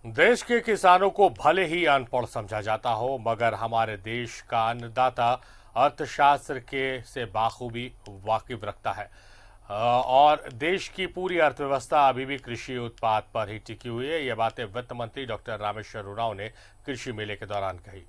देश के किसानों को भले ही अनपढ़ समझा जाता हो, मगर हमारे देश का अन्नदाता अर्थशास्त्र के से बाखूबी वाकिफ रखता है। और देश की पूरी अर्थव्यवस्था अभी भी कृषि उत्पाद पर ही टिकी हुई है। ये बातें वित्त मंत्री डॉक्टर रामेश्वर उरांव ने कृषि मेले के दौरान कही।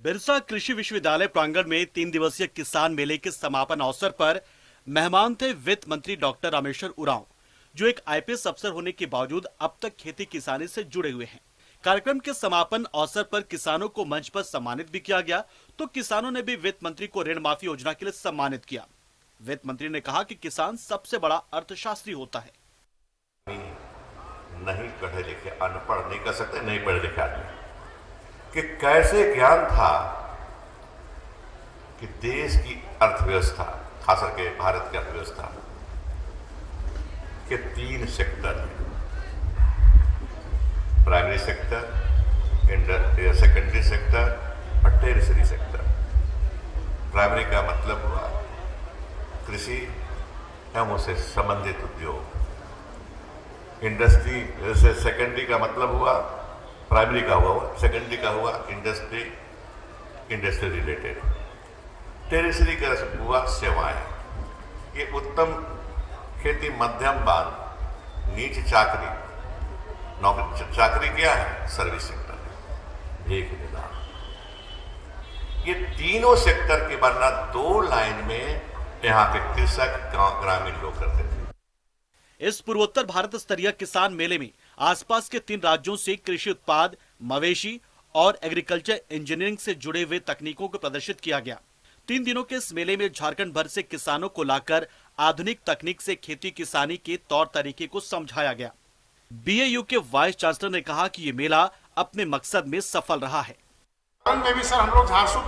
बिरसा कृषि विश्वविद्यालय प्रांगण में 3 दिवसीय किसान मेले के समापन अवसर पर मेहमान थे वित्त मंत्री डॉक्टर रामेश्वर उरांव, जो एक आईपीएस अफसर होने के बावजूद अब तक खेती किसानी से जुड़े हुए हैं। कार्यक्रम के समापन अवसर पर किसानों को मंच पर सम्मानित भी किया गया, तो किसानों ने भी वित्त मंत्री को ऋण माफी योजना के लिए सम्मानित किया। वित्त मंत्री ने कहा कि किसान सबसे बड़ा अर्थशास्त्री होता है। नहीं पढ़े लिखे, अनपढ़ नहीं कर सकते, नहीं पढ़े लिखे आदमी कि कैसे ज्ञान था कि देश की अर्थव्यवस्था, खास करके भारत की अर्थव्यवस्था के 3 सेक्टर हैं: प्राइमरी सेक्टर, सेकेंडरी सेक्टर और टेरिशरी सेक्टर। प्राइमरी का मतलब हुआ कृषि एवं उससे संबंधित उद्योग। इंडस्ट्री जैसे सेकेंडरी का मतलब हुआ, प्राइमरी का हुआ, सेकेंडरी का हुआ इंडस्ट्री, इंडस्ट्री रिलेटेड। टेरिशरी का हुआ सेवाएं। ये उत्तम खेती, मध्यम बांध, नीच चाकरी, नौकरी चाकरी क्या है? सर्विस सेक्टर, भीख देना। ये तीनों सेक्टर की वरना 2 लाइन में यहाँ के कृषक ग्रामीण लोग करते थे। इस पूर्वोत्तर भारत स्तरीय किसान मेले में आसपास के 3 राज्यों से कृषि उत्पाद, मवेशी और एग्रीकल्चर इंजीनियरिंग से जुड़े हुए तकनीकों को प्रदर्शित किया गया। 3 दिनों के इस मेले में झारखंड भर से किसानों को लाकर आधुनिक तकनीक से खेती किसानी के तौर तरीके को समझाया गया। बीएयू के वाइस चांसलर ने कहा कि ये मेला अपने मकसद में सफल रहा है। में भी सर हम लोग झारसूट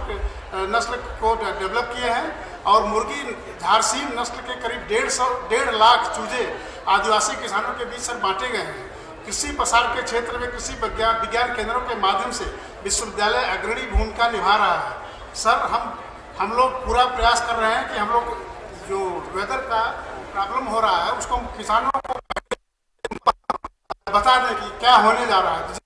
नस्ल को डेवलप किए हैं और मुर्गी झारसीम नस्ल के करीब 1.5 लाख चूजे आदिवासी किसानों के बीच सर बांटे गए हैं। कृषि प्रसार के क्षेत्र में कृषि विज्ञान केंद्रों के माध्यम से विश्वविद्यालय अग्रणी भूमिका निभा रहा है। सर हम लोग पूरा प्रयास कर रहे हैं कि हम लोग जो वेदर का प्रॉब्लम हो रहा है उसको किसानों को बता दें कि क्या होने जा रहा है।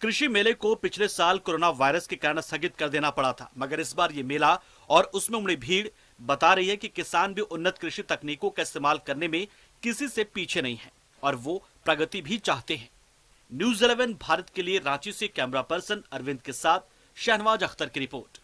कृषि मेले को पिछले साल कोरोना वायरस के कारण स्थगित कर देना पड़ा था, मगर इस बार ये मेला और उसमें उमड़ी भीड़ बता रही है कि किसान भी उन्नत कृषि तकनीकों का इस्तेमाल करने में किसी से पीछे नहीं है और वो प्रगति भी चाहते हैं। न्यूज़ 11 भारत के लिए रांची से कैमरा पर्सन अरविंद के साथ शहनवाज अख्तर की रिपोर्ट।